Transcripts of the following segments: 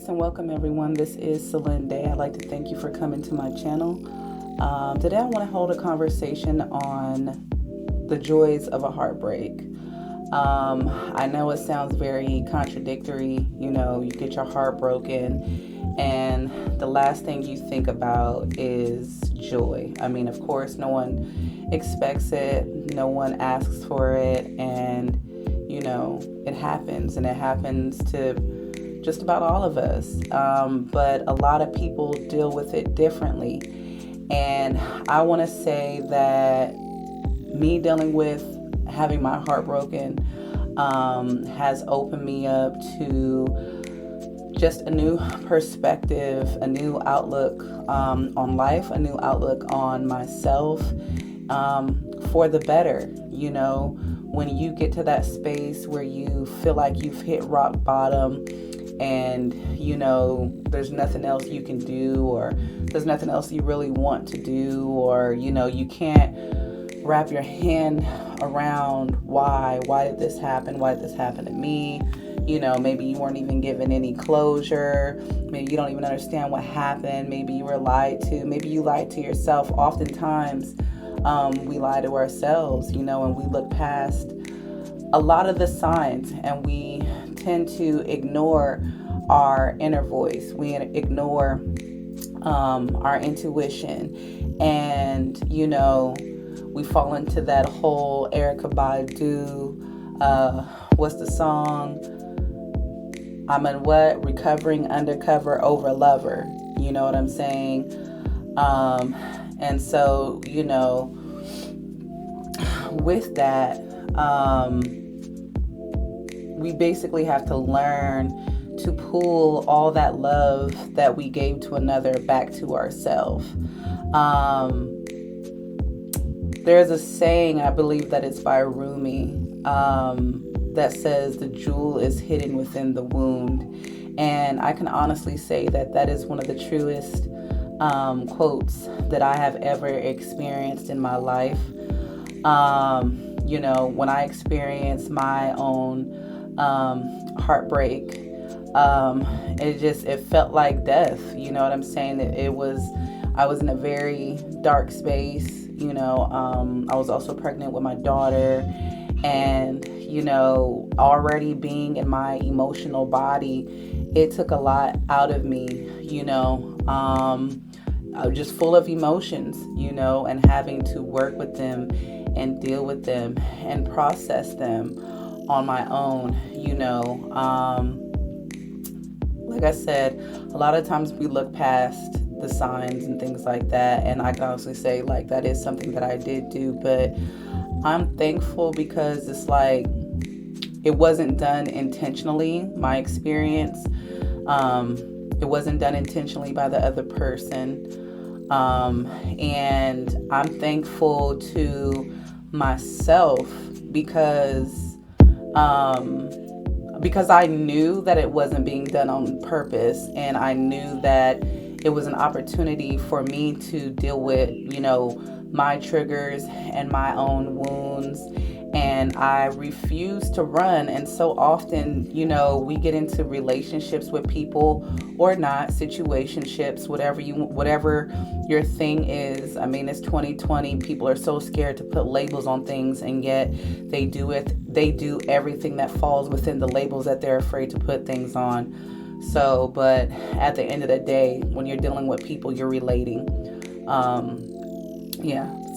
Peace and welcome, everyone. This is Celine Day. I'd like to thank you for coming to my channel. Today I want to hold a conversation on the joys of a heartbreak. I know it sounds very contradictory. You know, you get your heart broken and the last thing you think about is joy. I mean, of course, no one expects it. No one asks for it. And, you know, it happens, and it happens to just about all of us. But a lot of people deal with it differently. And I want to say that me dealing with having my heart broken has opened me up to just a new perspective, a new outlook on life, a new outlook on myself, for the better. You know, when you get to that space where you feel like you've hit rock bottom and, you know, there's nothing else you can do, or there's nothing else you really want to do, or, you know, you can't wrap your hand around why did this happen? Why did this happen to me? You know, maybe you weren't even given any closure. Maybe you don't even understand what happened. Maybe you were lied to. Maybe you lied to yourself. Oftentimes, we lie to ourselves, you know, and we look past a lot of the signs, and we tend to ignore our inner voice. We ignore our intuition, and, you know, we fall into that whole Erykah Badu, what's the song? I'm a recovering undercover over lover. You know what I'm saying? And so, you know, with that, we basically have to learn to pull all that love that we gave to another back to ourselves. There's a saying, I believe that it's by Rumi, that says the jewel is hidden within the wound. And I can honestly say that that is one of the truest quotes that I have ever experienced in my life. You know, when I experienced my own heartbreak, it felt like death. You know what I'm saying? I was in a very dark space. You know, I was also pregnant with my daughter, and, you know, already being in my emotional body, it took a lot out of me, you know, just full of emotions, you know, and having to work with them and deal with them and process them on my own, you know. Like I said, a lot of times we look past the signs and things like that, and I can honestly say, like, that is something that I did do, but I'm thankful because it's like it wasn't done intentionally. My experience, it wasn't done intentionally by the other person, and I'm thankful to myself because I knew that it wasn't being done on purpose, and I knew that it was an opportunity for me to deal with, you know, my triggers and my own wounds, and I refuse to run. And so often, you know, we get into relationships with people, or not, situationships, whatever your thing is. I mean, it's 2020. People are so scared to put labels on things, and yet they do everything that falls within the labels that they're afraid to put things on. So, but at the end of the day, when you're dealing with people, you're relating.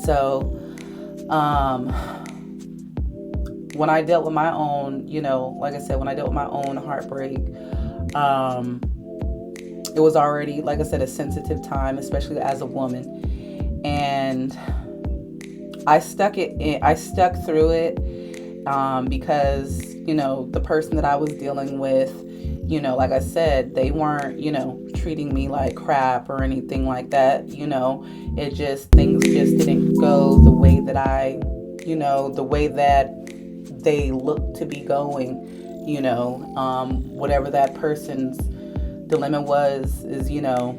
So, when I dealt with my own, you know, like I said, when I dealt with my own heartbreak, it was already, like I said, a sensitive time, especially as a woman. And I stuck through it, because, you know, the person that I was dealing with, you know, like I said, they weren't, you know, treating me like crap or anything like that. You know, things just didn't go the way that the way that they looked to be going, you know. Whatever that person's dilemma is, you know,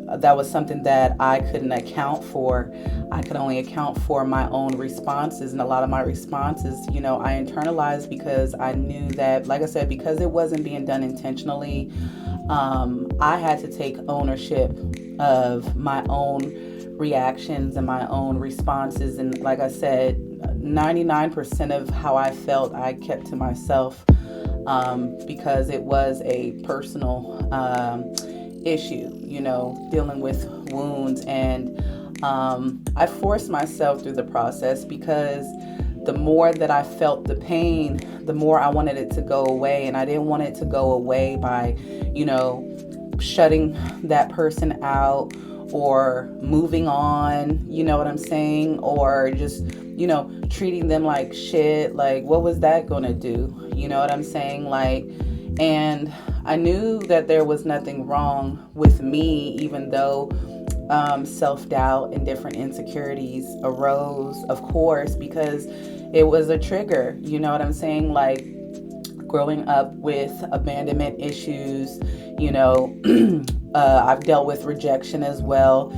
that was something that I couldn't account for. I could only account for my own responses, and a lot of my responses, I internalized because I knew that, like I said, because it wasn't being done intentionally, I had to take ownership of my own reactions and my own responses. And like I said, 99% of how I felt I kept to myself, because it was a personal issue, dealing with wounds. And I forced myself through the process, because the more that I felt the pain, the more I wanted it to go away. And I didn't want it to go away by, shutting that person out or moving on, you know what I'm saying? Or just, treating them like shit. Like, what was that gonna do? You know what I'm saying? Like, and I knew that there was nothing wrong with me, even though self-doubt and different insecurities arose, of course, because it was a trigger. You know what I'm saying? Like, growing up with abandonment issues, I've dealt with rejection as well,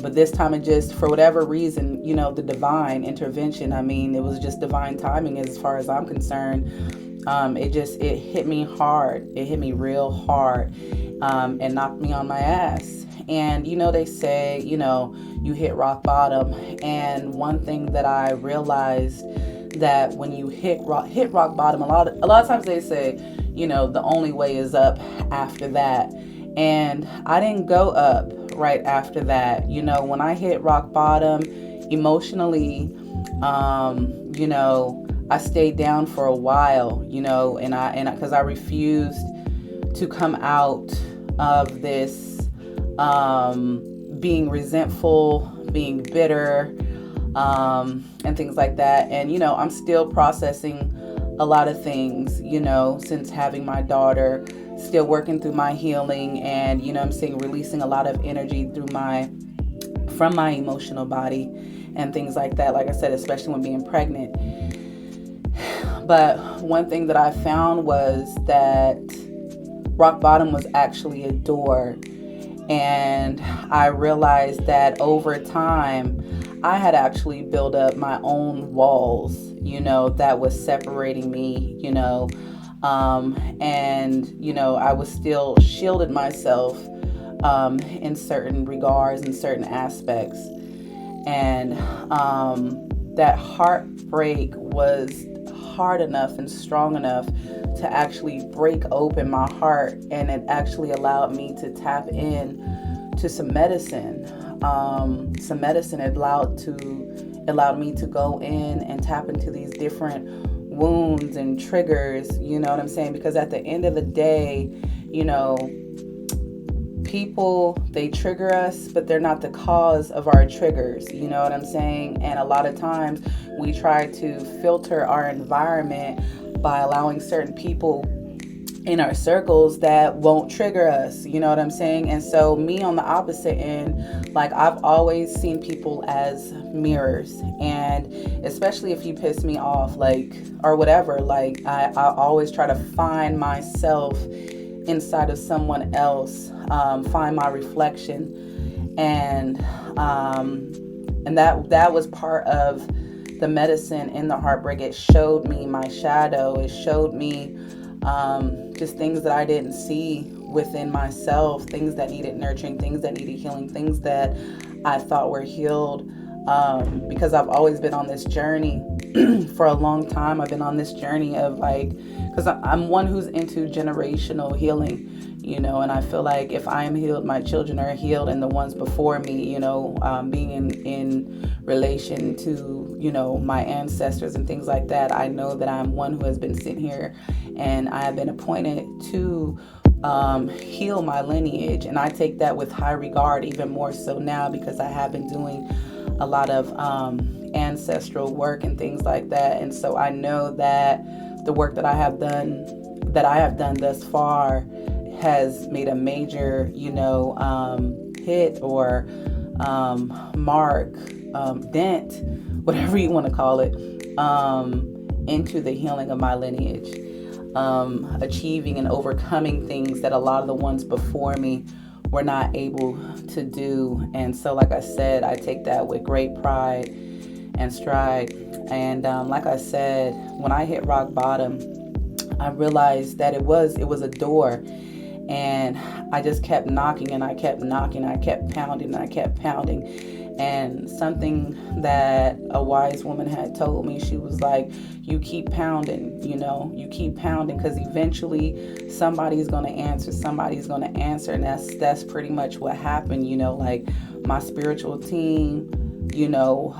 but this time it just, for whatever reason, the divine intervention, it was just divine timing as far as I'm concerned. It hit me hard. It hit me real hard, and knocked me on my ass. And, they say, you hit rock bottom. And one thing that I realized, that when you hit rock bottom, a lot of times they say, the only way is up after that. And I didn't go up right after that. When I hit rock bottom emotionally, I stayed down for a while, and because I refused to come out of this, being resentful, being bitter, and things like that. And, I'm still processing a lot of things, since having my daughter, still working through my healing, and, releasing a lot of energy from my emotional body and things like that. Like I said, especially when being pregnant. But one thing that I found was that rock bottom was actually a door. And I realized that over time, I had actually built up my own walls, that was separating me, and, I was still shielded myself, in certain regards and certain aspects. And that heartbreak was hard enough and strong enough to actually break open my heart, and it actually allowed me to tap in to some medicine. It allowed me to go in and tap into these different wounds and triggers, you know what I'm saying? Because at the end of the day, people, they trigger us, but they're not the cause of our triggers, you know what I'm saying? And a lot of times we try to filter our environment by allowing certain people in our circles that won't trigger us, you know what I'm saying? And so me on the opposite end, like, I've always seen people as mirrors, and especially if you piss me off, like, or whatever, like, I always try to find myself inside of someone else, find my reflection, and that was part of the medicine in the heartbreak. It showed me my shadow. It showed me just things that I didn't see within myself, things that needed nurturing, things that needed healing, things that I thought were healed, because I've always been on this journey for a long time. I've been on this journey of, like, because I'm one who's into generational healing, and I feel like if I am healed, my children are healed, and the ones before me, being in relation to, my ancestors and things like that, I know that I'm one who has been sitting here, and I have been appointed to heal my lineage. And I take that with high regard, even more so now, because I have been doing a lot of ancestral work and things like that. And so I know that the work that I have done thus far has made a major, hit or mark, dent, whatever you want to call it, into the healing of my lineage, achieving and overcoming things that a lot of the ones before me we're not able to do. And so, like I said, I take that with great pride and stride. And like I said, when I hit rock bottom, I realized that it was a door, and I just kept knocking, and I kept knocking, and I kept pounding, and I kept pounding. And something that a wise woman had told me, she was like, you keep pounding, you keep pounding, because eventually somebody's going to answer. And that's pretty much what happened. Like my spiritual team,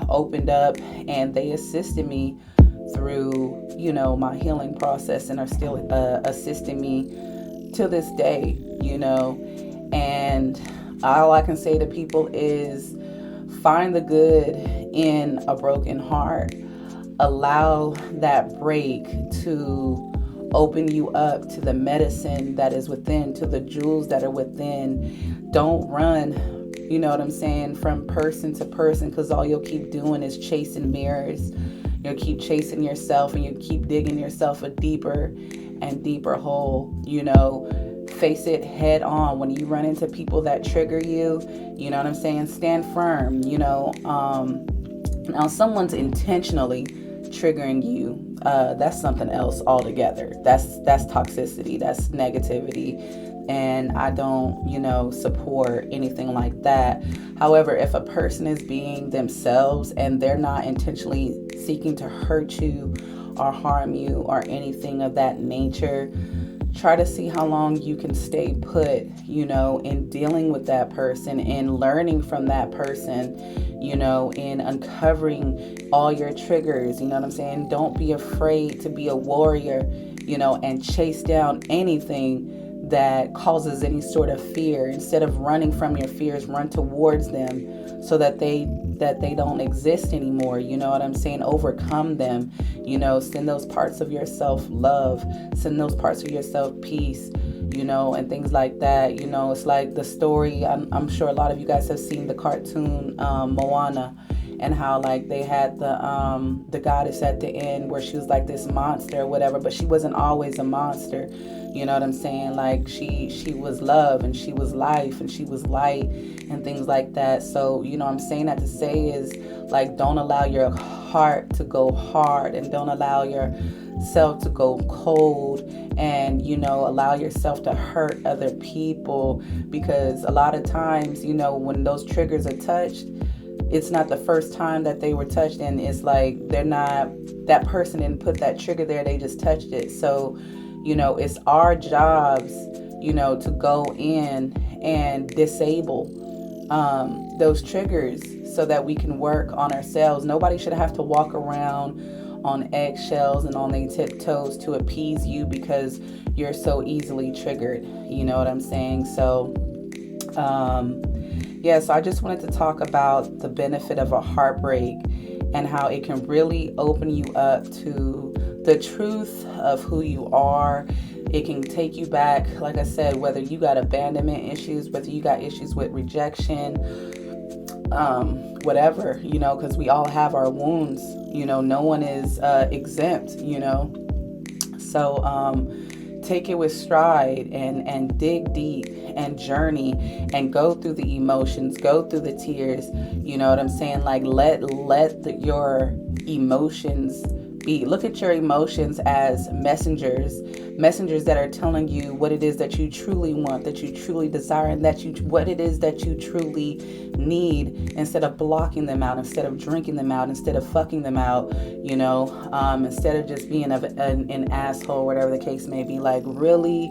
opened up, and they assisted me through, my healing process, and are still assisting me to this day, and all I can say to people is find the good in a broken heart. Allow that break to open you up to the medicine that is within, to the jewels that are within. Don't run, from person to person, because all you'll keep doing is chasing mirrors. You'll keep chasing yourself, and you keep digging yourself a deeper and deeper hole. Face it head on. When you run into people that trigger you, stand firm. Now someone's intentionally triggering you, that's something else altogether. That's toxicity, that's negativity, and I don't support anything like that. However, if a person is being themselves and they're not intentionally seeking to hurt you or harm you or anything of that nature, try to see how long you can stay put, in dealing with that person and learning from that person, in uncovering all your triggers. Don't be afraid to be a warrior, and chase down anything that causes any sort of fear. Instead of running from your fears, run towards them so that they don't exist anymore. Overcome them. Send those parts of yourself love, send those parts of yourself peace, and things like that. It's like the story, I'm sure a lot of you guys have seen the cartoon Moana, and how like they had the goddess at the end where she was like this monster or whatever, but she wasn't always a monster. Like she was love, and she was life, and she was light, and things like that. So I'm saying that to say is, like, don't allow your heart to go hard, and don't allow yourself to go cold, and allow yourself to hurt other people, because a lot of times when those triggers are touched, it's not the first time that they were touched, and it's like that person didn't put that trigger there, they just touched it. So it's our jobs to go in and disable those triggers so that we can work on ourselves. Nobody should have to walk around on eggshells and on their tiptoes to appease you because you're so easily triggered. You know what I'm saying? So so I just wanted to talk about the benefit of a heartbreak and how it can really open you up to the truth of who you are. It can take you back, like I said, whether you got abandonment issues, whether you got issues with rejection, whatever, because we all have our wounds, no one is exempt, So take it with stride and dig deep and journey and go through the emotions, go through the tears. You know what I'm saying? Like let your emotions be. Look at your emotions as messengers that are telling you what it is that you truly want, that you truly desire, and what it is that you truly need, instead of blocking them out, instead of drinking them out, instead of fucking them out, instead of just being an asshole, whatever the case may be. Like, really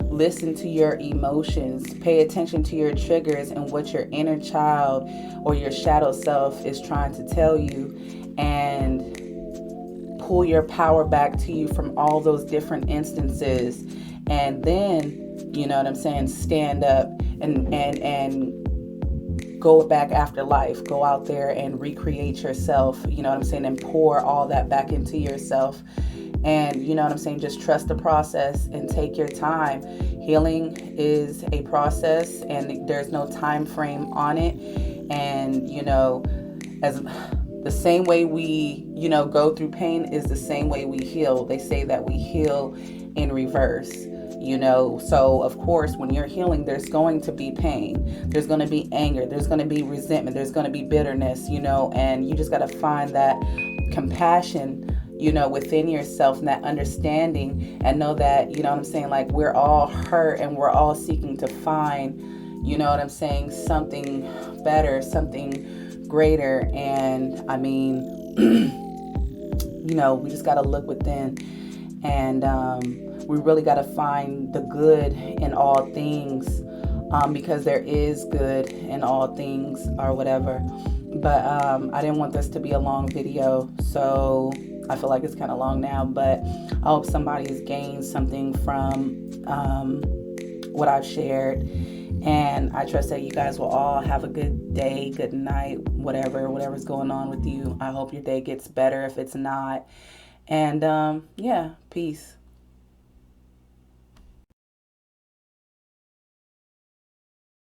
listen to your emotions, pay attention to your triggers and what your inner child or your shadow self is trying to tell you, and pull your power back to you from all those different instances. And then, stand up and go back after life. Go out there and recreate yourself, and pour all that back into yourself. And just trust the process and take your time. Healing is a process, and there's no time frame on it. And as the same way we go through pain is the same way we heal. They say that we heal in reverse. you know. So of course, when you're healing, there's going to be pain, there's going to be anger, there's going to be resentment, there's going to be bitterness, you know, and you just got to find that compassion, you know, within yourself, and that understanding, and know that, you know what I'm saying, like, we're all hurt and we're all seeking to find, you know what I'm saying, something better, something greater. And I mean, you know, we just got to look within, and we really got to find the good in all things, because there is good in all things, or whatever. But I didn't want this to be a long video, so I feel like it's kind of long now, but I hope somebody's gained something from what I've shared. And I trust that you guys will all have a good day, good night, whatever's going on with you. I hope your day gets better if it's not. And yeah, peace.